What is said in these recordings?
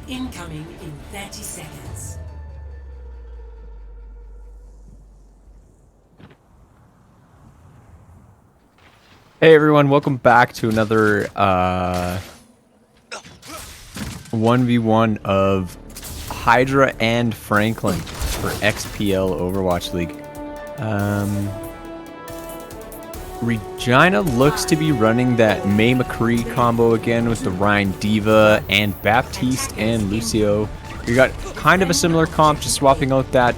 incoming in 30 seconds. Hey everyone, welcome back to another 1v1 of Hydra and Franklin for XPL Overwatch League. Regina looks to be running that May McCree combo again with the Ryan D.Va and Baptiste and Lucio. We got kind of a similar comp, just swapping out that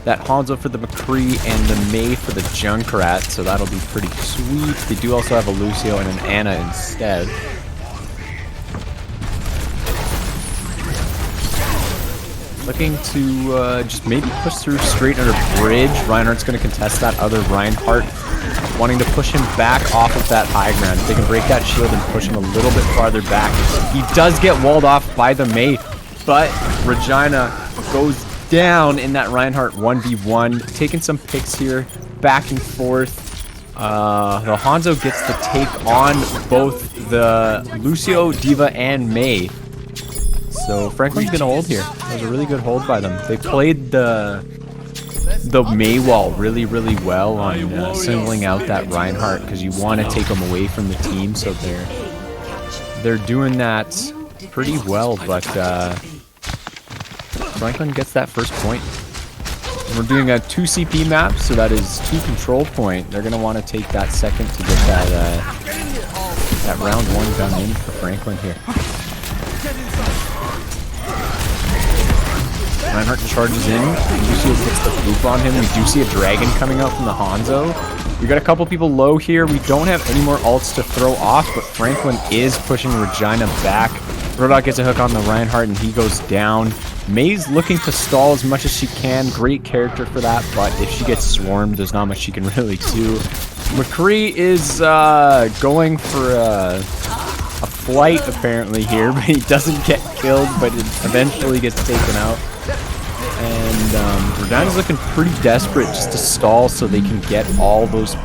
Hanzo for the McCree and the May for the Junkrat, so that'll be pretty sweet. They do also have a Lucio and an Ana instead. Looking to just maybe push through straight under bridge. Reinhardt's going to contest that other Reinhardt, wanting to push him back off of that high ground. If they can break that shield and push him a little bit farther back. He does get walled off by the May, but Regina goes down in that Reinhardt 1v1, taking some picks here, back and forth. The Hanzo gets to take on both the Lucio, D.Va, and May. So Franklin's gonna hold here. That was a really good hold by them. They played the May wall really well on singling out that Reinhardt because you want to take him away from the team. So they're doing that pretty well, but Franklin gets that first point. And we're doing a 2 CP map, so that is 2 control point. They're gonna want to take that second to get that round 1 gun in for Franklin here. Reinhardt charges in. Lucio gets the loop on him. We do see a dragon coming out from the Hanzo. We got a couple people low here. We don't have any more ults to throw off, but Franklin is pushing Regina back. Roadhog gets a hook on the Reinhardt and he goes down. May's looking to stall as much as she can. Great character for that, but if she gets swarmed, there's not much she can really do. McCree is going for a flight apparently here, but he doesn't get killed, but it eventually gets taken out. And Regina's looking pretty desperate just to stall so they can get all those,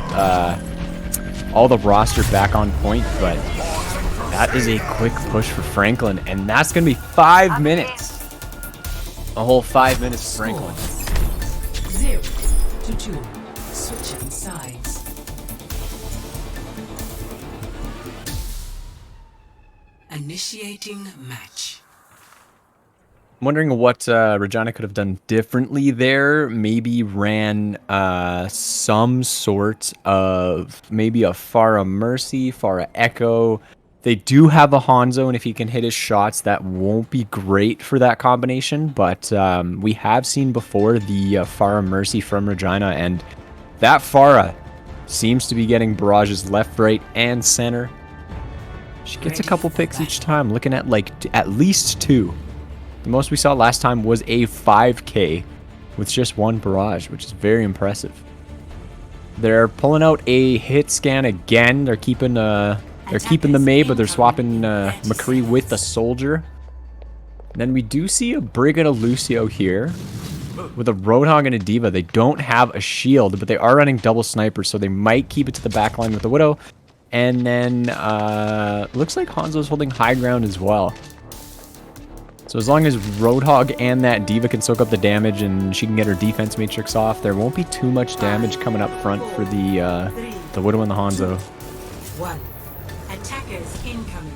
all the roster back on point, but that is a quick push for Franklin, and that's going to be 5 minutes. A whole 5 minutes for Franklin. 0-2. Switching sides. Initiating match. I'm wondering what Regina could have done differently there. Maybe ran some sort of maybe a Pharah Mercy, Pharah Echo. They do have a Hanzo, and if he can hit his shots, that won't be great for that combination. But we have seen before the Pharah Mercy from Regina, and that Pharah seems to be getting barrages left, right, and center. She gets a couple picks each time, looking at like at least 2. The most we saw last time was a 5K with just 1 barrage, which is very impressive. They're pulling out a hit scan again. They're keeping the May, but they're swapping McCree with the soldier. And then we do see a Brig and a Lucio here with a Roadhog and a D.Va. They don't have a shield, but they are running double snipers, so they might keep it to the back line with the Widow. And then looks like Hanzo's holding high ground as well. So as long as Roadhog and that D.Va can soak up the damage and she can get her defense matrix off, there won't be too much damage coming up front for the Widow and the Hanzo. Attackers incoming.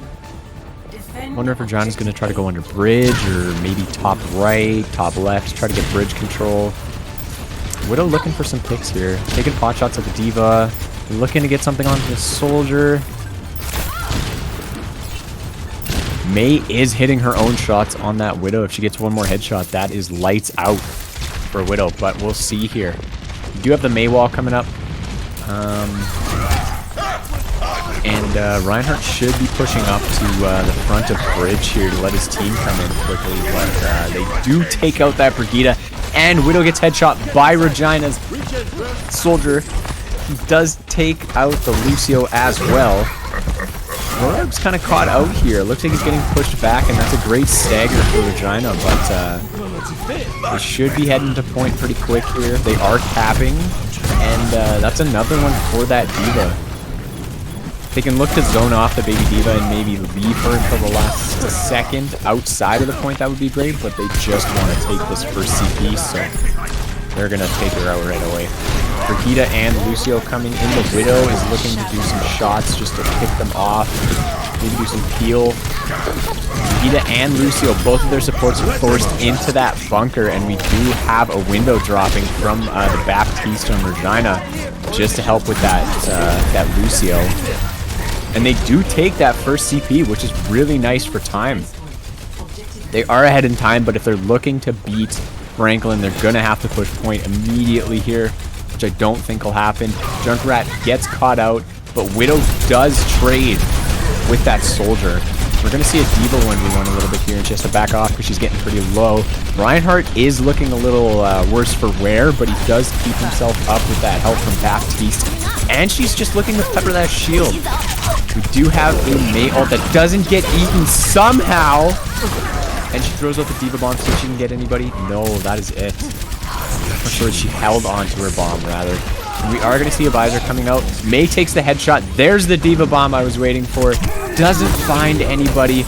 Defend. Wonder if Regina's going to try to go under bridge or maybe top right, top left, try to get bridge control. Widow looking for some picks here. Taking pot shots at the D.Va. Looking to get something onto the soldier. May is hitting her own shots on that Widow. If she gets one more headshot, that is lights out for Widow, but we'll see here. We do have the May wall coming up. And Reinhardt should be pushing up to the front of bridge here to let his team come in quickly, but they do take out that Brigida, and Widow gets headshot by Regina's soldier. He does take out the Lucio as well. Roadhog's kind of caught out here. Looks like he's getting pushed back, and that's a great stagger for Regina, but they should be heading to point pretty quick here. They are capping, and that's another one for that D.Va. They can look to zone off the baby diva and maybe leave her until the last second outside of the point. That would be great, but they just want to take this first CP, so they're going to take her out right away. Brigida and Lucio coming in. The Widow is looking to do some shots just to pick them off. Maybe do some peel. Brigida and Lucio, both of their supports are forced into that bunker, and we do have a window dropping from the Baptiste on Regina just to help with that Lucio. And they do take that first CP, which is really nice for time. They are ahead in time, but if they're looking to beat Franklin, they're going to have to push point immediately here, which I don't think will happen. Junkrat gets caught out, but Widow does trade with that soldier. We're going to see a Diva 1v1 a little bit here, and she has to back off because she's getting pretty low. Reinhardt is looking a little worse for wear, but he does keep himself up with that help from Baptiste. And she's just looking to pepper that shield. We do have a Mei ult that doesn't get eaten somehow. And she throws out the Diva bomb so she can get anybody. No, that is it. I'm sure she held on to her bomb, rather. And we are going to see a visor coming out. Mei takes the headshot. There's the Diva bomb I was waiting for. Doesn't find anybody,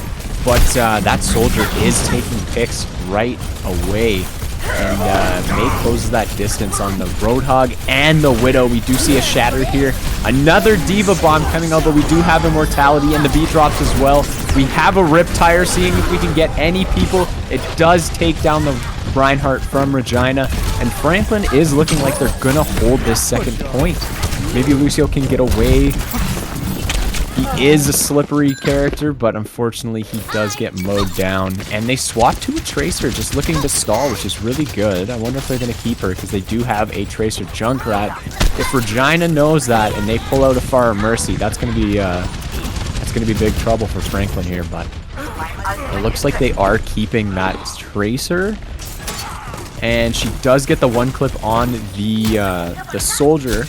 but that soldier is taking picks right away. And Mei closes that distance on the Roadhog and the Widow. We do see a shatter here. Another Diva bomb coming out, but we do have immortality and the beat drops as well. We have a Riptire, seeing if we can get any people. It does take down the Reinhardt from Regina, and Franklin is looking like they're gonna hold this second point. Maybe Lucio can get away. He is a slippery character, but unfortunately he does get mowed down. And they swap to a Tracer, just looking to stall, which is really good. I wonder if they're going to keep her, because they do have a Tracer Junkrat. If Regina knows that and they pull out a Far Mercy, that's going to be big trouble for Franklin here. But it looks like they are keeping that Tracer. And she does get the one clip on the soldier.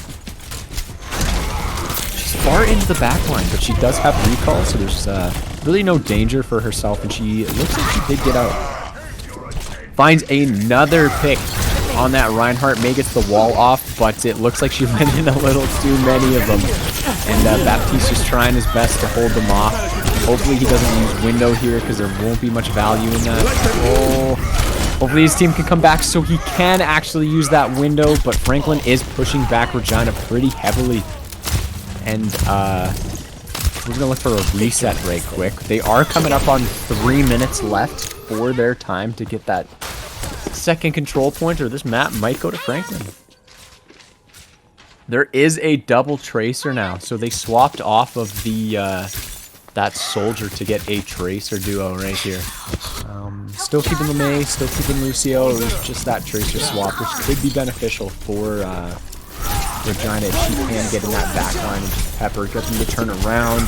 Far into the back line, but she does have recall, so there's really no danger for herself, and she looks like she did get out. Finds another pick on that Reinhardt. Mei gets the wall off, but it looks like she let in a little too many of them. And Baptiste is trying his best to hold them off. Hopefully he doesn't use window here, because there won't be much value in that. Oh, hopefully his team can come back so he can actually use that window, but Franklin is pushing back Regina pretty heavily. And we're going to look for a reset right quick. They are coming up on 3 minutes left for their time to get that second control point, or this map might go to Franklin. There is a double Tracer now, so they swapped off of the that soldier to get a Tracer duo right here. Still keeping the Mei, still keeping Lucio. It was just that Tracer swap, which could be beneficial for Regina if she can get in that back line and just pepper, get them to turn around,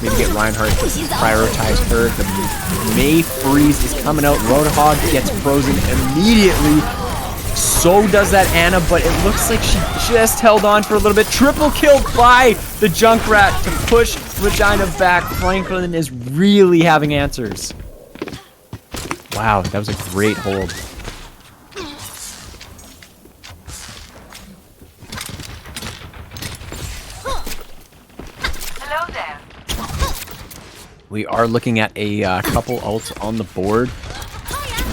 maybe get Reinhardt to prioritize her. The Mei freeze is coming out. Roadhog gets frozen immediately. So does that Anna, but it looks like she just held on for a little bit. Triple kill by the Junkrat to push Regina back. Franklin is really having answers. Wow, that was a great hold. We are looking at a couple ults on the board.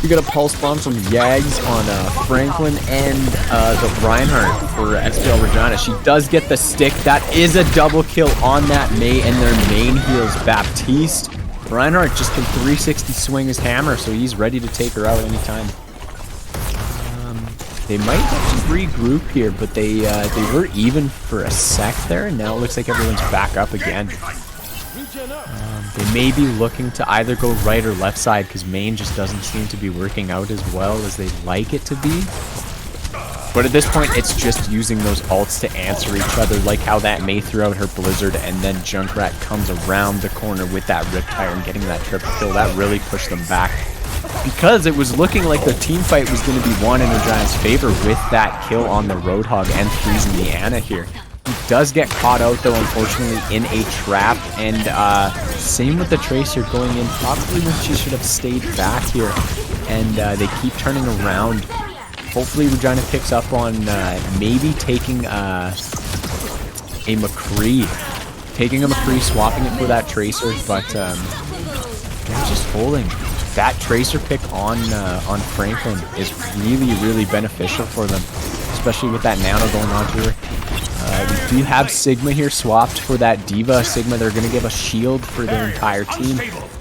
We got a pulse bomb from Yags on Franklin and the Reinhardt for SPL Regina. She does get the stick. That is a double kill on that Mei, and their main heals Baptiste. Reinhardt just can 360 swing his hammer, so he's ready to take her out anytime. They might have to regroup here, but they were even for a sec there, and now it looks like everyone's back up again. They may be looking to either go right or left side, because main just doesn't seem to be working out as well as they'd like it to be. But at this point, it's just using those ults to answer each other, like how that Mei threw out her Blizzard, and then Junkrat comes around the corner with that Riptire and getting that triple kill. That really pushed them back, because it was looking like the team fight was going to be won in Regina's favor with that kill on the Roadhog and freezing the Anna here. He does get caught out, though, unfortunately, in a trap, and same with the Tracer going in, probably when she should have stayed back here, and they keep turning around. Hopefully Regina picks up on maybe taking a McCree taking a McCree, swapping it for that Tracer, but they're just holding. That Tracer pick on Franklin is really, really beneficial for them, especially with that Nano going on to her. We do have Sigma here swapped for that D.Va. Sigma, they're going to give a shield for their entire team.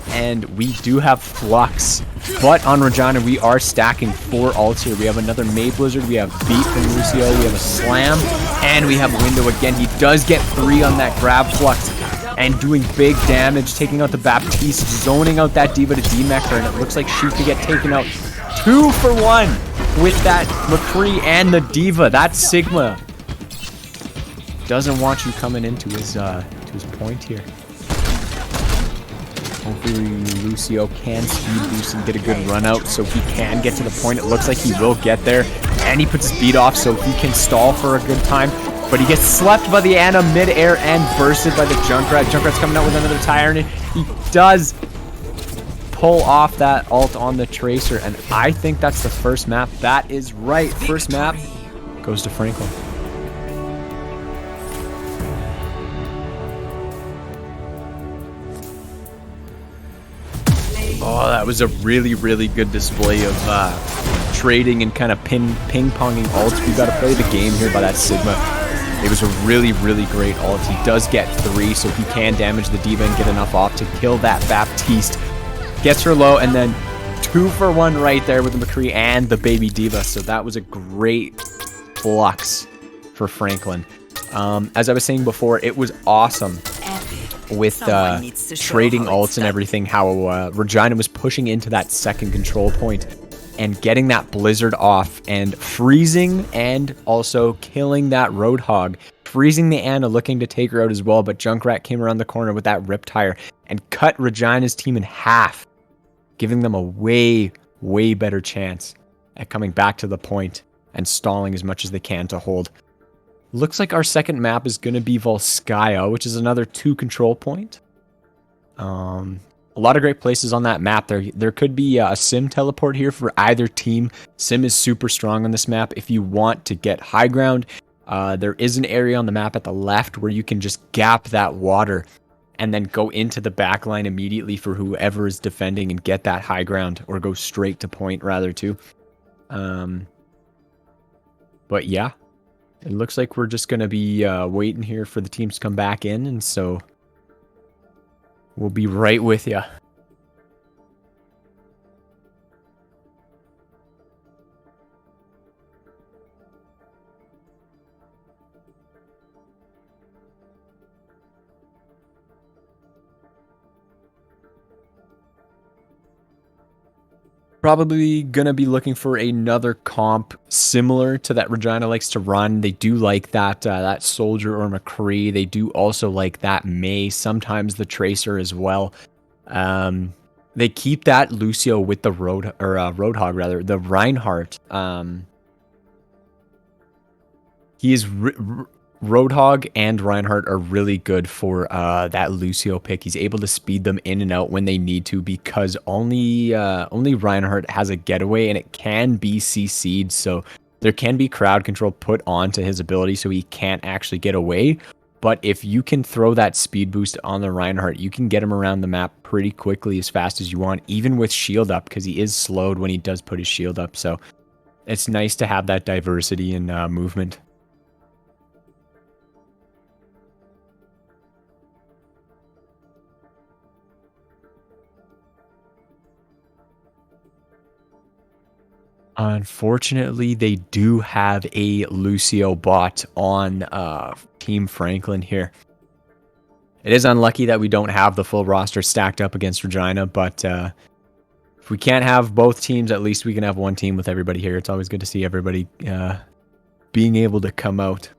And we do have Flux. But on Regina, we are stacking 4 ults here. We have another May Blizzard, we have Beat from Lucio, we have a Slam, and we have Window again. He does get 3 on that grab Flux and doing big damage, taking out the Baptiste, zoning out that D.Va to D-Mecher, and it looks like she could get taken out 2 for 1 with that McCree and the D.Va. That Sigma doesn't want you coming into his point here. Hopefully Lucio can speed boost and get a good run out so he can get to the point. It looks like he will get there. And he puts his beat off so he can stall for a good time. But he gets slept by the Ana mid-air and bursted by the Junkrat. Junkrat's coming out with another Tyrant. He does pull off that ult on the Tracer. And I think that's the first map. That is right. First map goes to Franklin. Oh, that was a really, really good display of trading and kind of ping-ponging ults. We got to play the game here by that Sigma. It was a really, really great ult. He does get 3, so he can damage the D.Va and get enough off to kill that Baptiste. Gets her low, and then 2 for 1 right there with the McCree and the baby D.Va. So that was a great Flux for Franklin. As I was saying before, it was awesome with trading ults and everything, how Regina was pushing into that second control point and getting that Blizzard off and freezing and also killing that Roadhog, freezing the Ana, looking to take her out as well, but Junkrat came around the corner with that Riptire and cut Regina's team in half, giving them a way, way better chance at coming back to the point and stalling as much as they can to hold. Looks like our second map is going to be Volskaya, which is another 2 control point. A lot of great places on that map. There could be a Sim teleport here for either team. Sim is super strong on this map. If you want to get high ground, there is an area on the map at the left where you can just gap that water and then go into the back line immediately for whoever is defending and get that high ground, or go straight to point rather too. But yeah. It looks like we're just going to be waiting here for the teams to come back in, and so we'll be right with you. Probably gonna be looking for another comp similar to that Regina likes to run. They do like that that Soldier or McCree. They do also like that May, sometimes the Tracer as well. They keep that Lucio with the Roadhog rather, the Reinhardt. He is Roadhog and Reinhardt are really good for that Lucio pick. He's able to speed them in and out when they need to, because only Reinhardt has a getaway and it can be CC'd, so there can be crowd control put onto his ability so he can't actually get away. But if you can throw that speed boost on the Reinhardt, you can get him around the map pretty quickly as fast as you want, even with shield up, because he is slowed when he does put his shield up. So it's nice to have that diversity in movement. Unfortunately, they do have a Lucio bot on Team Franklin here. It is unlucky that we don't have the full roster stacked up against Regina, but if we can't have both teams, at least we can have one team with everybody here. It's always good to see everybody being able to come out.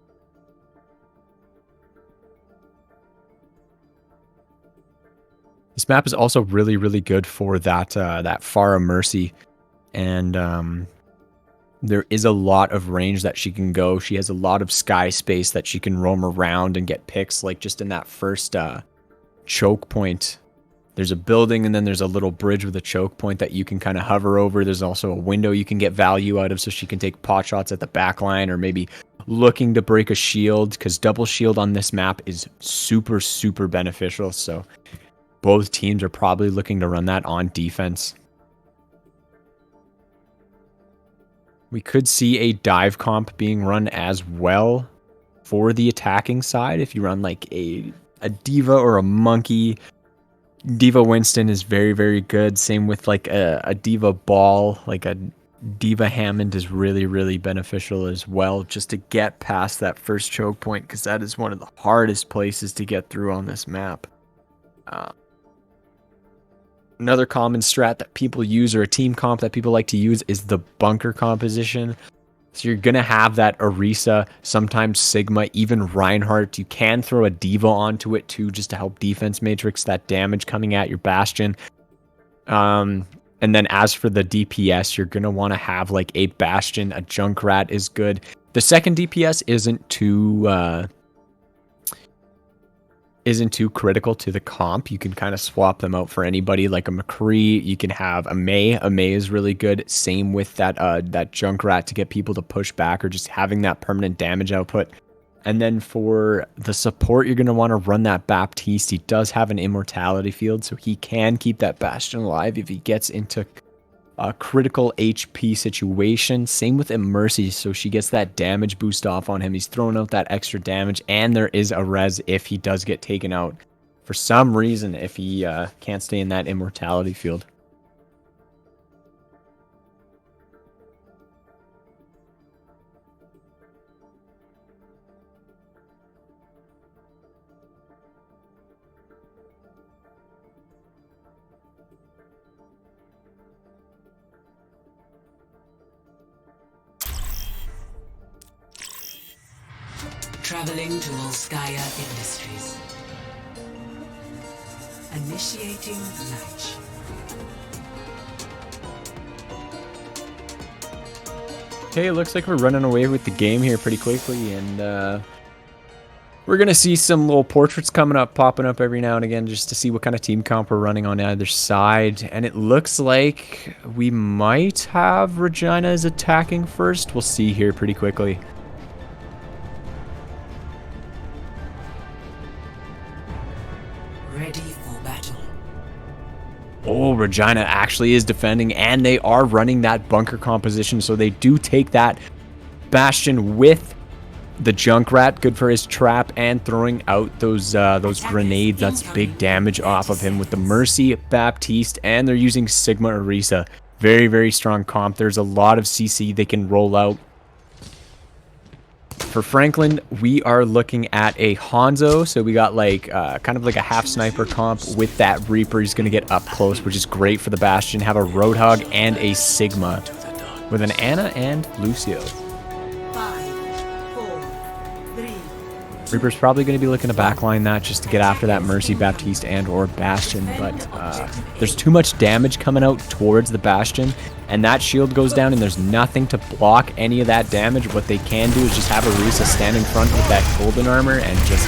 This map is also really, really good for that that Pharah Mercy. And there is a lot of range that she can go. She has a lot of sky space that she can roam around and get picks, like just in that first choke point. There's a building and then there's a little bridge with a choke point that you can kind of hover over. There's also a window you can get value out of, so she can take pot shots at the back line or maybe looking to break a shield, because double shield on this map is super, super beneficial. So both teams are probably looking to run that on defense. We could see a dive comp being run as well for the attacking side. If you run like a D.Va or a Monkey, D.Va Winston is very, very good. Same with like a D.Va Ball, like a D.Va Hammond is really, really beneficial as well, just to get past that first choke point, because that is one of the hardest places to get through on this map. Another common strat that people use, or a team comp that people like to use, is the bunker composition. So you're going to have that Orisa, sometimes Sigma, even Reinhardt. You can throw a D.Va onto it too, just to help defense matrix that damage coming at your Bastion. And then as for the DPS, you're going to want to have like a Bastion, a Junkrat is good. The second DPS isn't too critical to the comp. You can kind of swap them out for anybody, like a McCree. You can have a Mei. A Mei is really good. Same with that Junkrat to get people to push back, or just having that permanent damage output. And then for the support, you're going to want to run that Baptiste. He does have an immortality field, so he can keep that Bastion alive if he gets into a critical HP situation. Same with Mercy, so she gets that damage boost off on him. He's throwing out that extra damage, and there is a res if he does get taken out for some reason, if he can't stay in that immortality field. Traveling to Volskaya Industries. Initiating match. Okay, it looks like we're running away with the game here pretty quickly, and we're going to see some little portraits popping up every now and again, just to see what kind of team comp we're running on either side. And it looks like we might have Regina as attacking first. We'll see here pretty quickly. Ready for battle. Oh, Regina actually is defending, and they are running that bunker composition, so they do take that Bastion with the Junkrat, good for his trap, and throwing out those grenades. That's big damage off of him with the Mercy, Baptiste, and they're using Sigma Orisa. Very, very strong comp. There's a lot of CC they can roll out. For Franklin, we are looking at a Hanzo, so we got like kind of like a half sniper comp with that Reaper. He's going to get up close, which is great for the Bastion. Have a Roadhog and a Sigma with an Ana and Lucio. 5, 4, 3. Reaper's probably going to be looking to backline that just to get after that Mercy, Baptiste, and or Bastion, but there's too much damage coming out towards the Bastion, and that shield goes down, and there's nothing to block any of that damage. What they can do is just have Orisa stand in front with that golden armor and just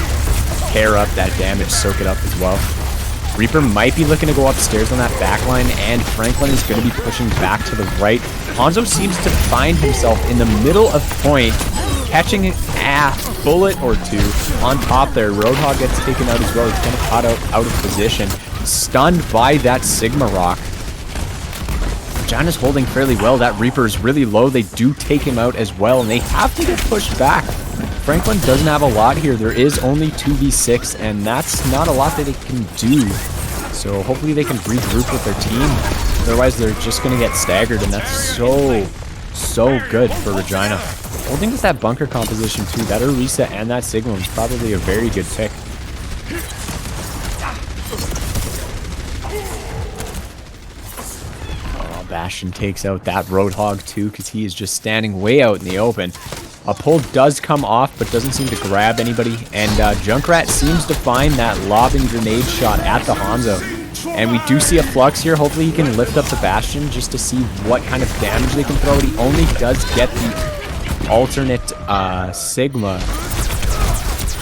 tear up that damage, soak it up as well. Reaper might be looking to go upstairs on that backline, and Franklin is going to be pushing back to the right. Hanzo seems to find himself in the middle of point, catching a bullet or two on top there. Roadhog gets taken out as well. He's kind of caught out of position, stunned by that Sigma Rock. Regina's holding fairly well. That Reaper is really low. They do take him out as well, and they have to get pushed back. Franklin doesn't have a lot here. There is only 2v6, and that's not a lot that they can do. So hopefully they can regroup with their team. Otherwise, they're just going to get staggered, and that's so good for Regina. Holding with that bunker composition too, that Orisa and that Sigma is probably a very good pick. Oh, Bastion takes out that Roadhog too, because he is just standing way out in the open. A pull does come off, but doesn't seem to grab anybody, and Junkrat seems to find that lobbing grenade shot at the Hanzo. And we do see a Flux here. Hopefully he can lift up the Bastion just to see what kind of damage they can throw. He only does get the alternate Sigma.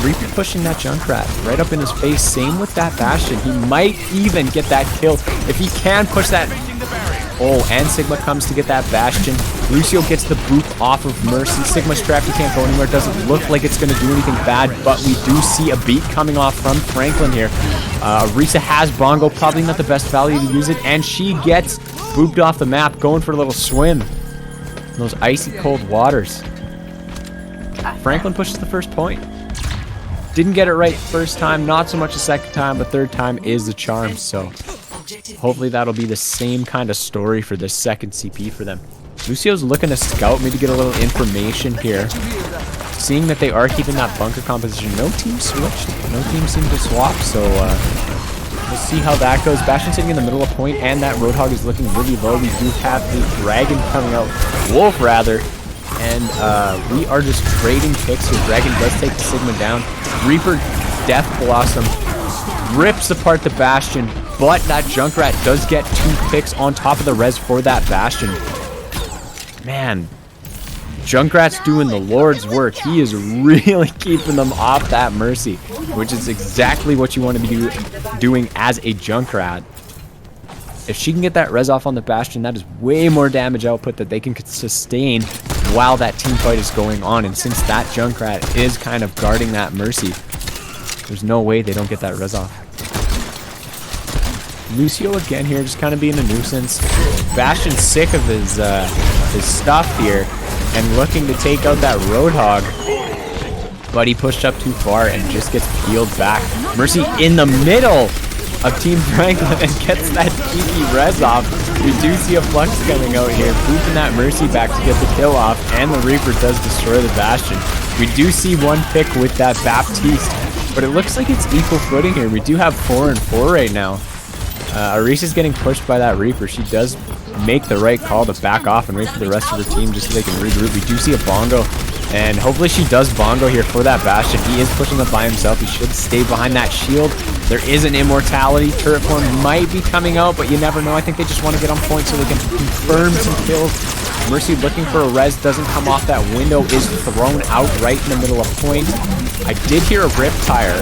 Reaper pushing that Junkrat right up in his face. Same with that Bastion. He might even get that kill if he can push that Oh, and Sigma comes to get that Bastion. Lucio gets the boop off of Mercy. Sigma's trapped, he can't go anywhere. Doesn't look like it's going to do anything bad, but we do see a beat coming off from Franklin here. Risa has Bongo, probably not the best value to use it, and she gets booped off the map, going for a little swim in those icy cold waters. Franklin pushes the first point. Didn't get it right first time, not so much the second time, but third time is the charm, so hopefully that'll be the same kind of story for this second CP for them. Lucio's looking to scout, maybe get a little information here. Seeing that they are keeping that bunker composition. No team switched. No team seemed to swap, so we'll see how that goes. Bastion sitting in the middle of point, and that Roadhog is looking really low. We do have the Dragon coming out. Wolf, rather. And we are just trading picks here. Dragon does take the Sigma down. Reaper, Death Blossom, rips apart the Bastion, but that Junkrat does get 2 picks on top of the res for that Bastion. Man, Junkrat's doing the Lord's work. He is really keeping them off that Mercy, which is exactly what you want to be doing as a Junkrat. If she can get that res off on the Bastion, that is way more damage output that they can sustain while that team fight is going on. And since that Junkrat is kind of guarding that Mercy, there's no way they don't get that res off. Lucio again here, just kind of being a nuisance. Bastion's sick of his stuff here and looking to take out that Roadhog, but he pushed up too far and just gets peeled back. Mercy in the middle of Team Franklin and gets that cheeky res off. We do see a Flux coming out here, booping that Mercy back to get the kill off, and the Reaper does destroy the Bastion. We do see 1 pick with that Baptiste, but it looks like it's equal footing here. We do have 4 and 4 right now. Arisa's getting pushed by that Reaper. She does make the right call to back off and wait for the rest of her team just so they can regroup. We do see a Bongo, and hopefully she does Bongo here for that Bastion. He is pushing up by himself. He should stay behind that shield. There is an immortality. Turret form might be coming out, but you never know. I think they just want to get on point so they can confirm some kills. Mercy looking for a res, doesn't come off that window, is thrown out right in the middle of point. I did hear a rip tire,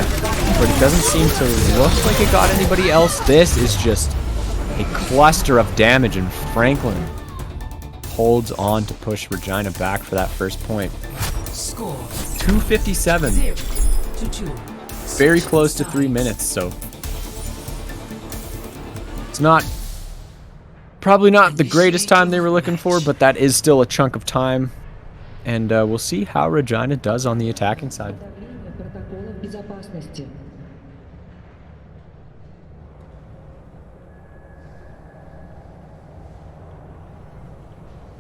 but it doesn't seem to look like it got anybody else. This is just a cluster of damage, and Franklin holds on to push Regina back for that first point. Score 2:57. 0-2. Very close to 3 minutes, so it's probably not the greatest time they were looking for, but that is still a chunk of time, and we'll see how Regina does on the attacking side.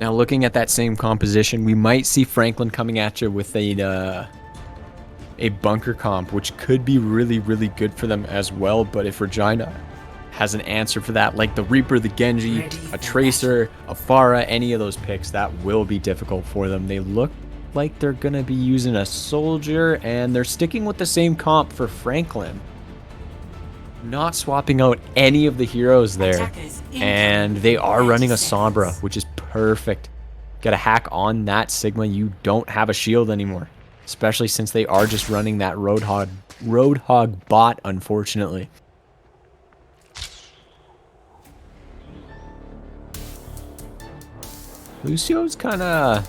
Now, looking at that same composition, we might see Franklin coming at you with a bunker comp, which could be really, really good for them as well. But if Regina has an answer for that, like the Reaper, the Genji, a Tracer, a Pharah, any of those picks, that will be difficult for them. They look like they're going to be using a Soldier, and they're sticking with the same comp for Franklin. Not swapping out any of the heroes there. And they are running a Sombra, which is perfect. Got a hack on that Sigma. You don't have a shield anymore, especially since they are just running that Roadhog bot, unfortunately. Lucio's kind of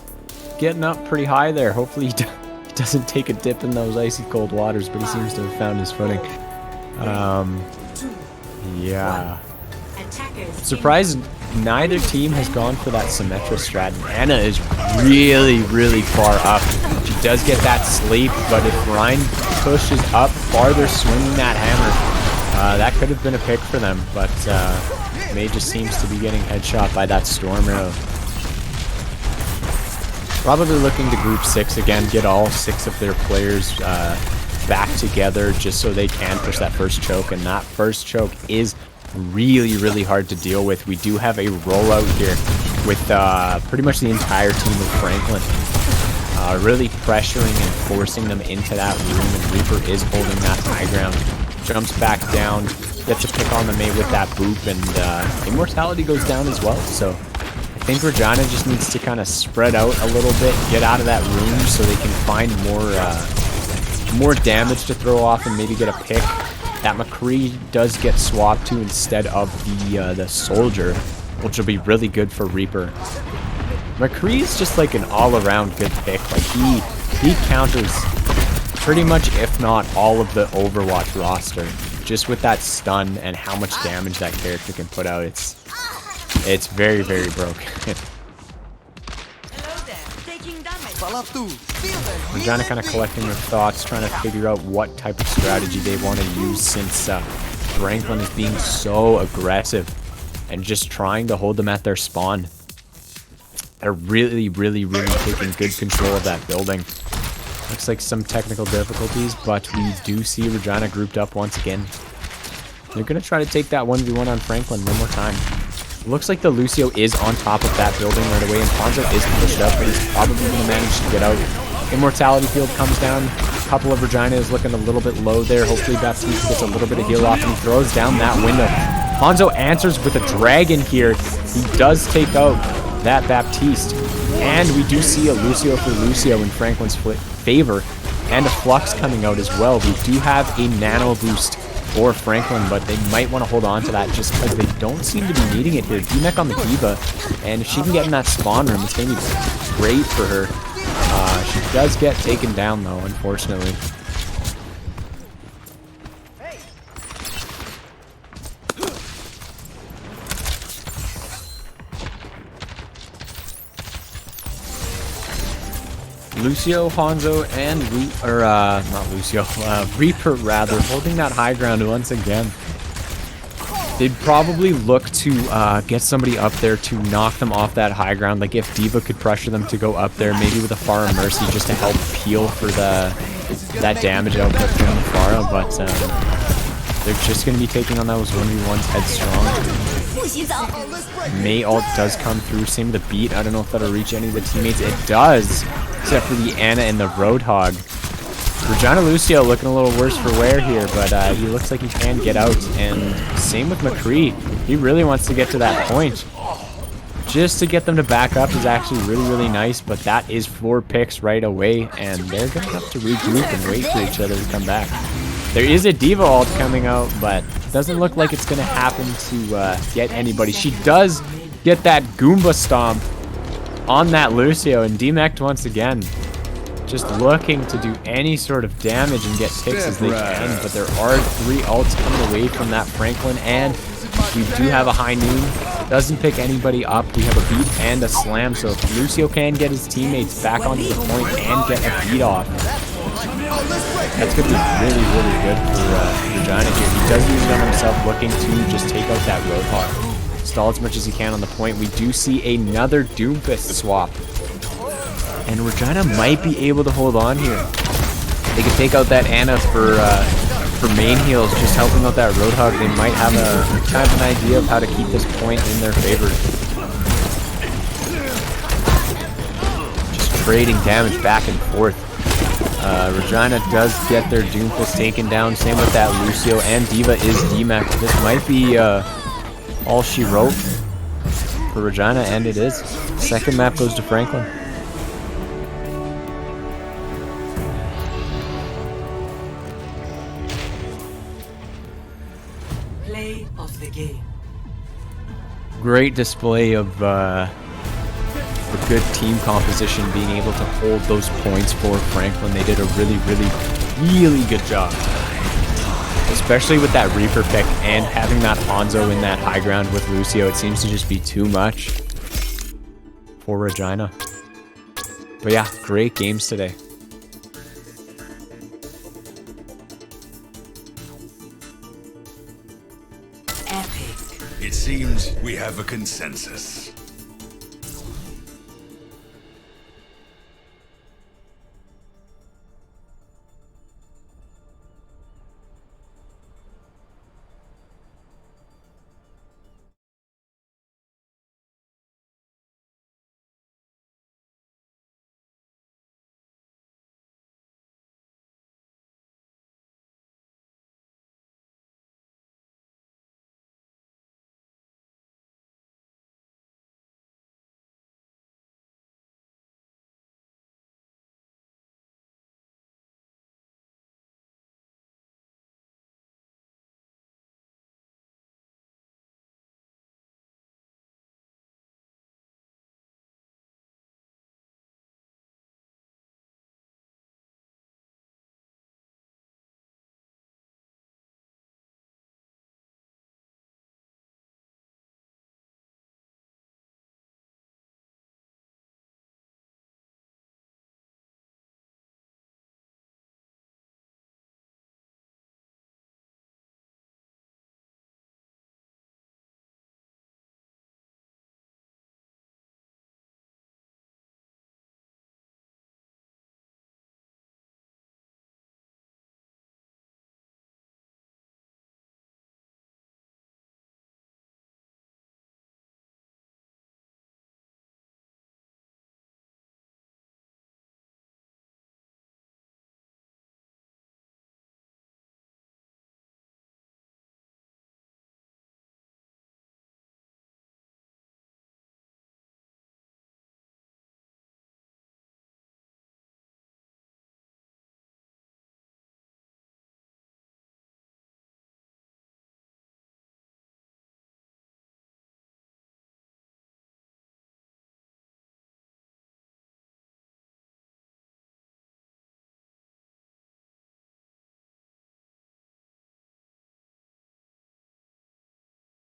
getting up pretty high there. Hopefully he doesn't take a dip in those icy cold waters, but he seems to have found his footing. Yeah. Surprised neither team has gone for that Symmetra strat. Anna is really, really far up. She does get that sleep, but if Ryan pushes up farther, swinging that hammer, that could have been a pick for them, but May just seems to be getting headshot by that Storm Arrow. Probably looking to group 6 again, get all 6 of their players back together just so they can push that first choke, and that first choke is really, really hard to deal with. We do have a rollout here with pretty much the entire team of Franklin really pressuring and forcing them into that room, and Reaper is holding that high ground. Jumps back down, gets a pick on the May with that boop, and Immortality goes down as well. So I think Regina just needs to kind of spread out a little bit, get out of that room so they can find more damage to throw off and maybe get a pick. That McCree does get swapped to instead of the Soldier. which will be really good for Reaper. McCree is just like an all-around good pick. Like he counters pretty much, if not all of the Overwatch roster. Just with that stun and how much damage that character can put out, it's very, very broken. Regina kind of collecting their thoughts, trying to figure out what type of strategy they want to use since Franklin is being so aggressive and just trying to hold them at their spawn. They're really, really, really taking good control of that building. Looks like some technical difficulties, but we do see Regina grouped up once again. They're going to try to take that 1v1 on Franklin one more time. Looks like the Lucio is on top of that building right away, and Hanzo is pushed up, but he's probably going to manage to get out. Immortality field comes down. A couple of Regina is looking a little bit low there. Hopefully Baptiste gets a little bit of heal off, and he throws down that window. Hanzo answers with a dragon here. He does take out that Baptiste. And we do see a Lucio for Lucio in Franklin's favor, and a Flux coming out as well. We do have a nano boost for Franklin, but they might want to hold on to that just because they don't seem to be needing it here. D-Mech on the Diva, and if she can get in that spawn room, it's going to be great for her. She does get taken down, though, unfortunately. Lucio, Hanzo, and Reaper rather, holding that high ground once again. They'd probably look to get somebody up there to knock them off that high ground. Like if Diva could pressure them to go up there, maybe with a Pharah Mercy just to help peel for that damage output from the Pharah. But they're just going to be taking on those 1v1s headstrong. May ult does come through. Same with the Beat. I don't know if that'll reach any of the teammates. It does, except for the Ana and the Roadhog. Regina Lucio looking a little worse for wear here, but he looks like he can get out. And same with McCree. He really wants to get to that point. Just to get them to back up is actually really, really nice, but that is 4 picks right away, and they're going to have to regroup and wait for each other to come back. There is a Diva ult coming out, but it doesn't look like it's going to happen to get anybody. She does get that Goomba Stomp on that Lucio, and D-Mech'd once again. Just looking to do any sort of damage and get picks as they can, but there are 3 ults coming away from that Franklin, and we do have a high noon. Doesn't pick anybody up. We have a beat and a slam, so if Lucio can get his teammates back onto the point and get a beat off, that's going to be really, really good for Regina here. He does use it on himself, looking to just take out that Roadhog. Stall as much as he can on the point. We do see another Doomfist swap. And Regina might be able to hold on here. They could take out that Ana for main heals, just helping out that Roadhog. They might have a kind of an idea of how to keep this point in their favor. Just trading damage back and forth. Regina does get their Doomfist taken down. Same with that Lucio, and Diva is D-Mech. This might be all she wrote for Regina, and it is. Second map goes to Franklin. Play of the game. Great display of a good team composition, being able to hold those points for Franklin. They did a really, really, really good job. Especially with that Reaper pick and having that Hanzo in that high ground with Lucio. It seems to just be too much for Regina. But yeah, great games today. Epic. It seems we have a consensus.